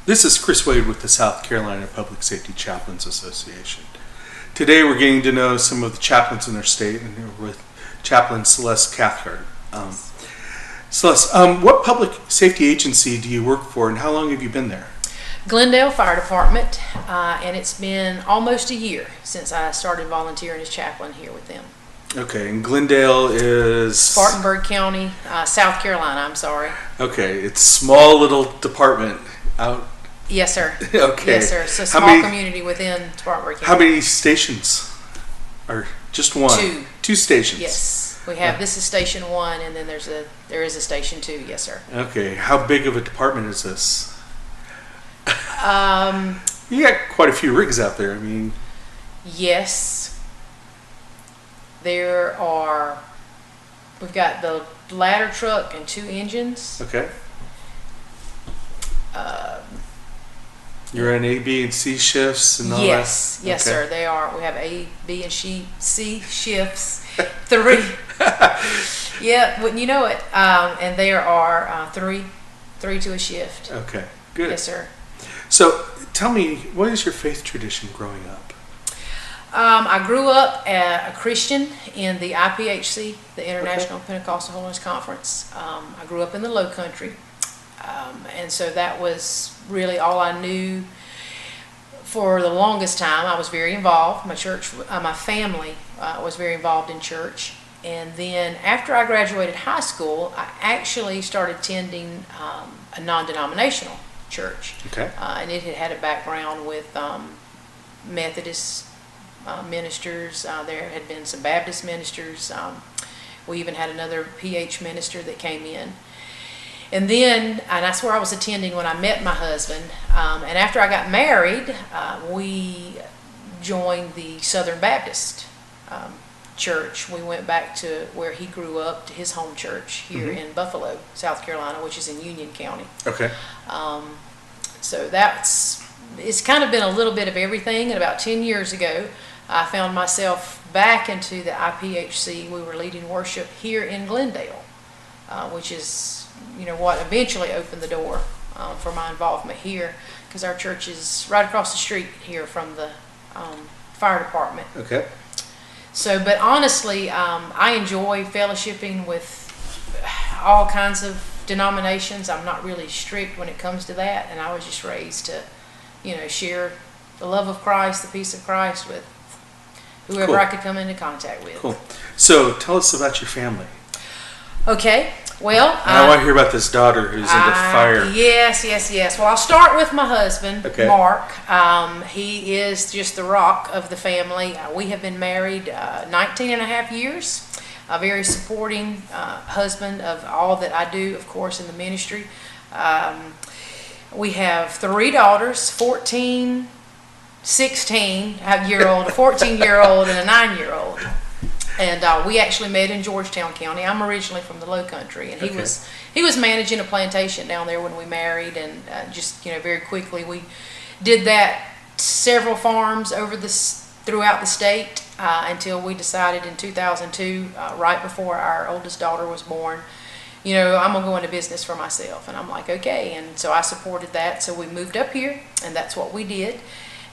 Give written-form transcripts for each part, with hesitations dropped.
This is Chris Wade with the South Carolina Public Safety Chaplains Association. Today we're getting to know some of the chaplains in our state, and we're with Chaplain Celeste Cathcart. Celeste, what public safety agency do you work for, and how long have you been there? Glendale Fire Department, and it's been almost a year since I started volunteering as chaplain here with them. Okay, and Glendale is? Spartanburg County, South Carolina, I'm sorry. Okay, it's a small little department out. Yes, sir. Okay. Yes, sir. It's a small community within Spartanburg County. How many stations? Or just one? Two. Two stations? Yes. We have, this is station 1, and then there is a station 2, yes, sir. Okay, how big of a department is this? You got quite a few rigs out there, I mean. Yes. We've got the ladder truck and 2 engines. Okay. You're on A, B, and C shifts and all that? Yes, okay. sir, they are. We have A, B, and C shifts, 3. Yeah, wouldn't you know it? And there are 3 to a shift. Okay, good. Yes, sir. So tell me, what is your faith tradition growing up? I grew up a Christian in the IPHC, the International Pentecostal Holiness Conference. I grew up in the Low Country, and so that was really all I knew for the longest time. I was very involved. My family was very involved in church. And then after I graduated high school, I actually started attending a non-denominational church. Okay. And it had a background with Methodist ministers. There had been some Baptist ministers. We even had another PH minister that came in. And that's where I was attending when I met my husband. And after I got married, we joined the Southern Baptist church. We went back to where he grew up, to his home church here in Buffalo, South Carolina, which is in Union County. Okay. So it's kind of been a little bit of everything. And about 10 years ago, I found myself back into the IPHC. We were leading worship here in Glendale, which is what eventually opened the door for my involvement here, because our church is right across the street here from the fire department. Okay. So, but honestly, I enjoy fellowshipping with all kinds of denominations. I'm not really strict when it comes to that, and I was just raised to, share the love of Christ, the peace of Christ with whoever I could come into contact with. Cool. So, tell us about your family. Okay. Well, I want to hear about this daughter who's into fire. Yes. Well, I'll start with my husband, Mark. He is just the rock of the family. We have been married 19 and a half years. A very supporting husband of all that I do, of course, in the ministry. We have 3 daughters, 14, 16-year-old, a 14-year-old, and a 9-year-old. And we actually met in Georgetown County. I'm originally from the Low Country, and he was managing a plantation down there when we married, and just very quickly we did that several farms throughout the state until we decided in 2002, right before our oldest daughter was born, I'm gonna go into business for myself. And I'm like, okay, and so I supported that. So we moved up here, and that's what we did.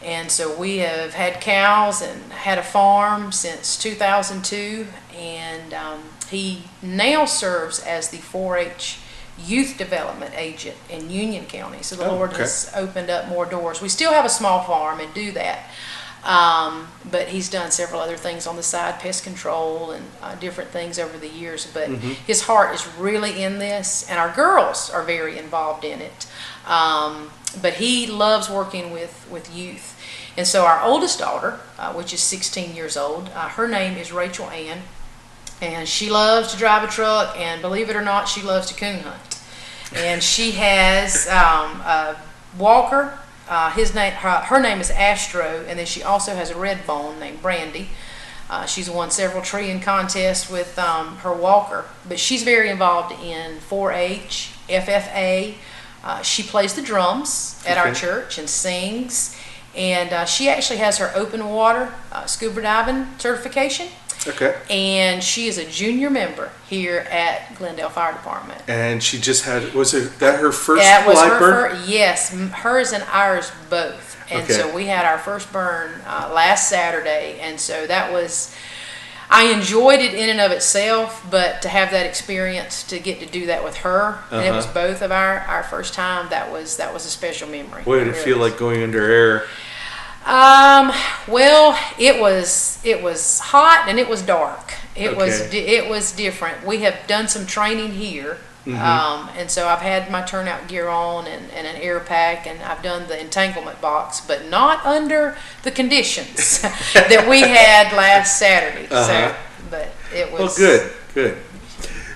And so we have had cows and had a farm since 2002, and he now serves as the 4-H youth development agent in Union County. So the Lord has opened up more doors. We still have a small farm and do that, but he's done several other things on the side, pest control and different things over the years. But his heart is really in this, and our girls are very involved in it. But he loves working with youth. And so our oldest daughter, which is 16 years old, her name is Rachel Ann, and she loves to drive a truck, and believe it or not, she loves to coon hunt. And she has a walker. Her name is Astro, and then she also has a red bone named Brandy. She's won several treeing contests with her walker, but she's very involved in 4-H, FFA. She plays the drums at our church and sings. And she actually has her open water scuba diving certification. Okay. And she is a junior member here at Glendale Fire Department. And she just had, was it that her first That was live her burn? yes, hers and ours both. And Okay. so we had our first burn last Saturday, and so that was, I enjoyed it in and of itself, but to have that experience, to get to do that with her, and it was both of our first time, that was a special memory. What did it feel like going under air? Well, it was hot and it was dark. It was different. We have done some training here. And so I've had my turnout gear on and an air pack, and I've done the entanglement box, but not under the conditions that we had last Saturday. So, but it was. Well, good.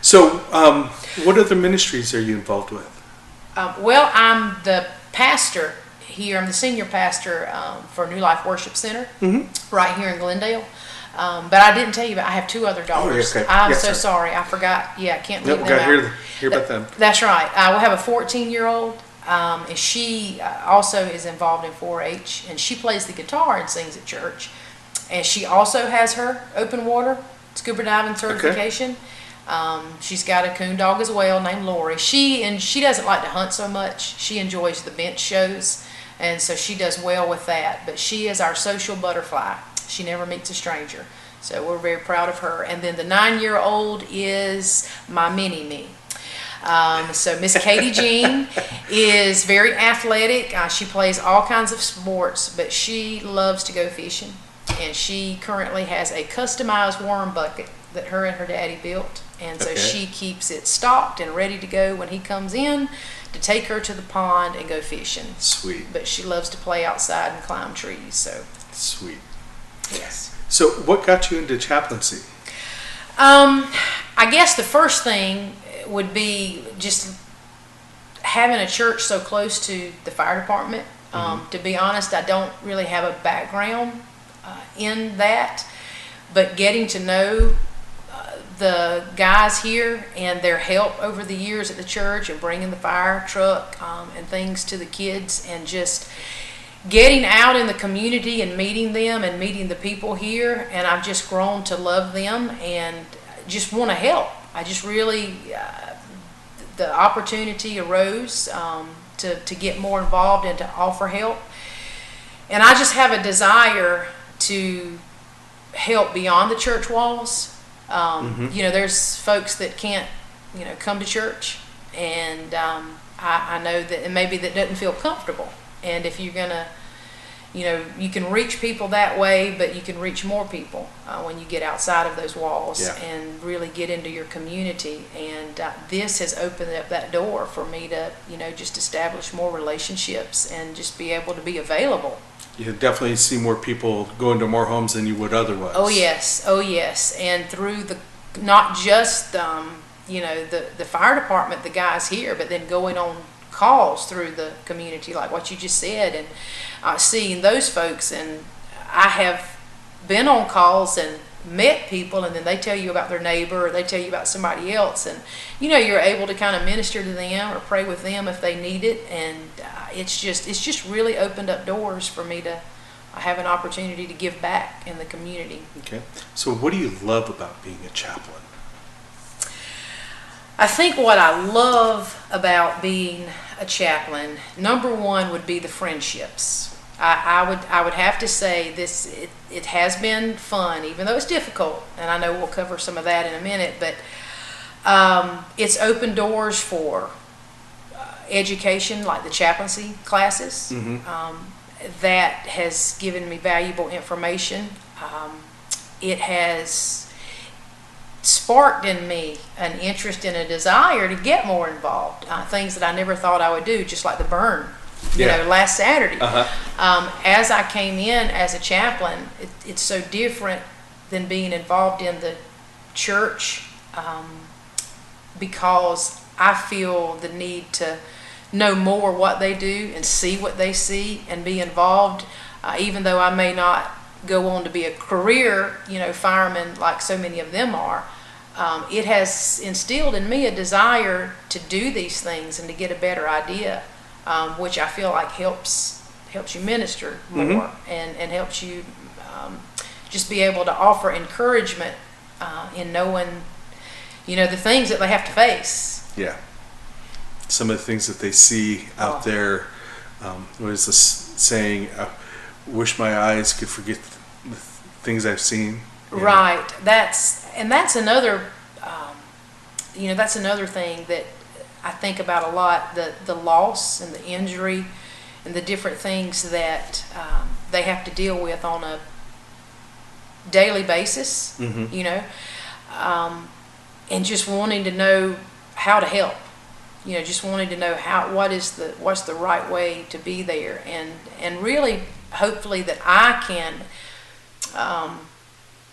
So, what other ministries are you involved with? Well, I'm the pastor here. I'm the senior pastor for New Life Worship Center right here in Glendale. But I didn't tell you, but I have two other daughters. Okay. I'm so sorry. I forgot. Yeah, I can't leave them out. Hear about them. That's right. We have a 14-year-old, and she also is involved in 4-H, and she plays the guitar and sings at church. And she also has her open water scuba diving certification. She's got a coon dog as well named Lori. She doesn't like to hunt so much. She enjoys the bench shows, and so she does well with that. But she is our social butterfly. She never meets a stranger. So we're very proud of her. And then the 9-year-old is my mini-me. So Miss Katie Jean is very athletic. She plays all kinds of sports, but she loves to go fishing. And she currently has a customized worm bucket that her and her daddy built. And so she keeps it stocked and ready to go when he comes in to take her to the pond and go fishing. Sweet. But she loves to play outside and climb trees. So sweet. Yes. So what got you into chaplaincy? I guess the first thing would be just having a church so close to the fire department. To be honest, I don't really have a background in that, but getting to know the guys here and their help over the years at the church and bringing the fire truck and things to the kids, and just getting out in the community and meeting them and meeting the people here, and I've just grown to love them and just want to help. I just really, the opportunity arose to get more involved and to offer help, and I just have a desire to help beyond the church walls. You know, there's folks that can't, come to church, and I know that maybe that doesn't feel comfortable. And if you're gonna, you can reach people that way, but you can reach more people when you get outside of those walls and really get into your community. And this has opened up that door for me to, just establish more relationships and just be able to be available. You definitely see more people go into more homes than you would otherwise. Oh yes. And through not just the fire department, the guys here, but then going on calls through the community, like what you just said, and seeing those folks. And I have been on calls and met people, and then they tell you about their neighbor, or they tell you about somebody else, and you're able to kind of minister to them or pray with them if they need it. And it's just really opened up doors for me to have an opportunity to give back in the community. Okay. So what do you love about being a chaplain? I think what I love about being a chaplain, number one, would be the friendships. I would have to say it has been fun, even though it's difficult, and I know we'll cover some of that in a minute, but it's opened doors for education, like the chaplaincy classes. That has given me valuable information. It has sparked in me an interest and a desire to get more involved. Things that I never thought I would do, just like the burn, last Saturday. As I came in as a chaplain, it's so different than being involved in the church, because I feel the need to know more what they do and see what they see and be involved, even though I may not go on to be a career, fireman like so many of them are. It has instilled in me a desire to do these things and to get a better idea, which I feel like helps you minister more and helps you just be able to offer encouragement in knowing, the things that they have to face. Yeah. Some of the things that they see out there. What is this saying? Wish my eyes could forget the things I've seen. Right. That's another, that's another thing that I think about a lot, the loss and the injury and the different things that they have to deal with on a daily basis, and just wanting to know how to help, just wanting to know what's the right way to be there, and really hopefully that I can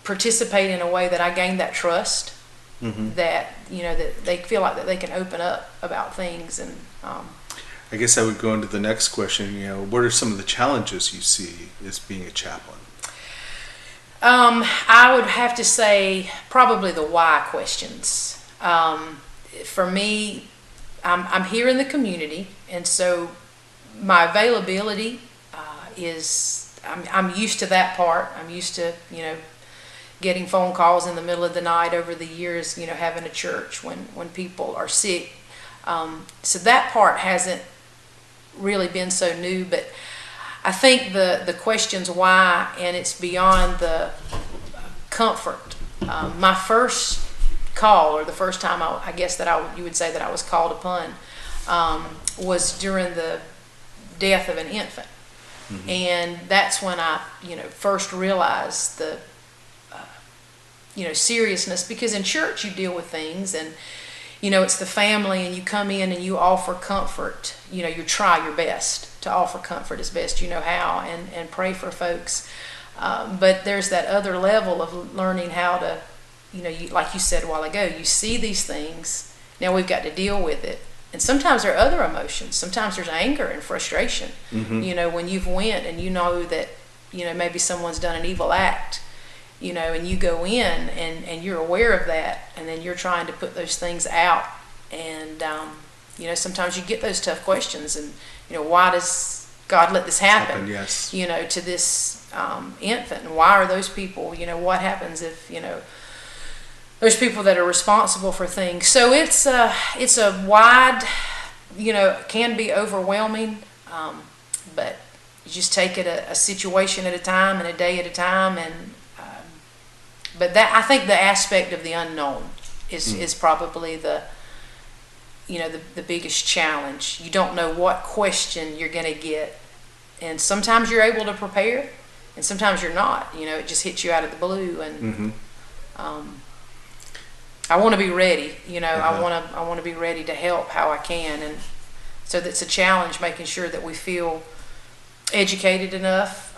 participate in a way that I gain that trust, that that they feel like that they can open up about things. And I guess I would go into the next question. What are some of the challenges you see as being a chaplain? I would have to say probably the why questions. For me, I'm here in the community, and so my availability is I'm used to that part. I'm used to getting phone calls in the middle of the night over the years, having a church when people are sick. So that part hasn't really been so new, but I think the questions why, and it's beyond the comfort. My first call, or the first time I guess that you would say that I was called upon, was during the death of an infant. And that's when I first realized the seriousness, because in church you deal with things, and it's the family, and you come in and you offer comfort. You try your best to offer comfort as best you know how, and pray for folks. But there's that other level of learning how to, like you said a while ago, you see these things. Now we've got to deal with it. And sometimes there are other emotions. Sometimes there's anger and frustration. When you've went and that, maybe someone's done an evil act, and you go in and you're aware of that, and then you're trying to put those things out. And, sometimes you get those tough questions, and, why does God let this happen? Yes. To this infant, and why are those people, what happens if, there's people that are responsible for things. So it's a wide, can be overwhelming, but you just take it a situation at a time and a day at a time. And but that, I think the aspect of the unknown is probably the biggest challenge. You don't know what question you're going to get, and sometimes you're able to prepare, and sometimes you're not. It just hits you out of the blue, and I want to be ready. I want to be ready to help how I can, and so that's a challenge, making sure that we feel educated enough,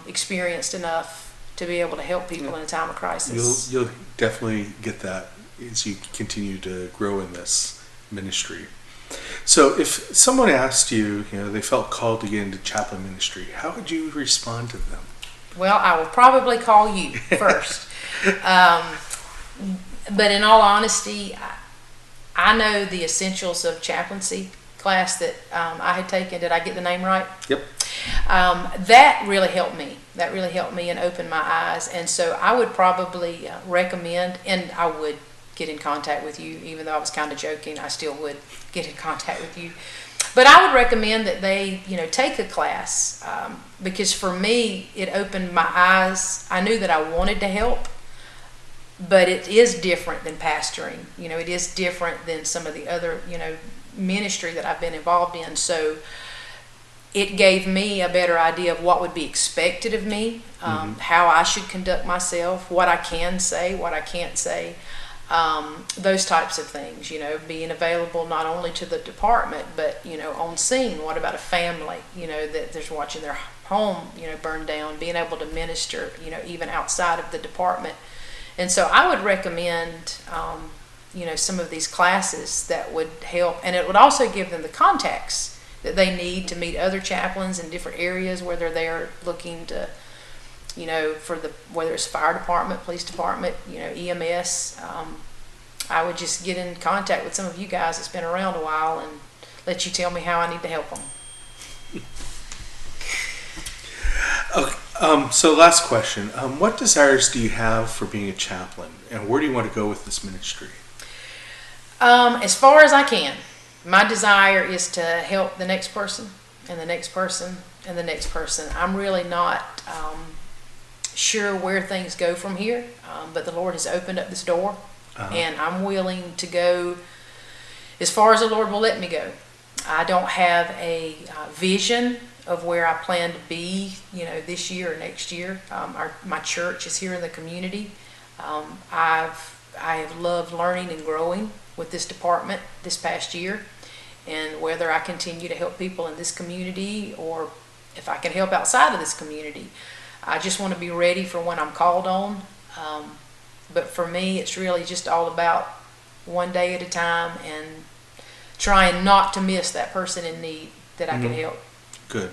experienced enough to be able to help people in a time of crisis. You'll definitely get that as you continue to grow in this ministry. So if someone asked you, they felt called to get into chaplain ministry, how would you respond to them? Well, I will probably call you first. But in all honesty, I know the essentials of chaplaincy class that I had taken. Did I get the name right? Yep. That really helped me. That really helped me and opened my eyes. And so I would probably recommend, and I would get in contact with you, even though I was kind of joking, I still would get in contact with you. But I would recommend that they, take the class, because for me, it opened my eyes. I knew that I wanted to help, but it is different than pastoring. It is different than some of the other, ministry that I've been involved in. So it gave me a better idea of what would be expected of me, how I should conduct myself, what I can say, what I can't say, those types of things, being available not only to the department, but, on scene. What about a family, that there's watching their home, burn down, being able to minister, even outside of the department. And so I would recommend, some of these classes that would help, and it would also give them the contacts that they need to meet other chaplains in different areas, whether they're looking to, whether it's fire department, police department, EMS. I would just get in contact with some of you guys that's been around a while and let you tell me how I need to help them. So last question. What desires do you have for being a chaplain, and where do you want to go with this ministry? As far as I can. My desire is to help the next person and the next person and the next person. I'm really not sure where things go from here, but the Lord has opened up this door, and I'm willing to go as far as the Lord will let me go. I don't have a vision of where I plan to be, this year or next year. My church is here in the community. I have loved learning and growing with this department this past year, and whether I continue to help people in this community or if I can help outside of this community, I just want to be ready for when I'm called on. But for me, it's really just all about one day at a time and trying not to miss that person in need that I can help. Good.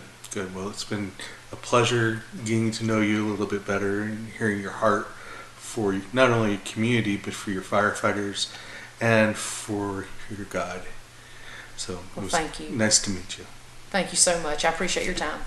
Well, it's been a pleasure getting to know you a little bit better and hearing your heart for not only your community, but for your firefighters and for your God. So it was thank you. Nice to meet you. Thank you so much. I appreciate your time.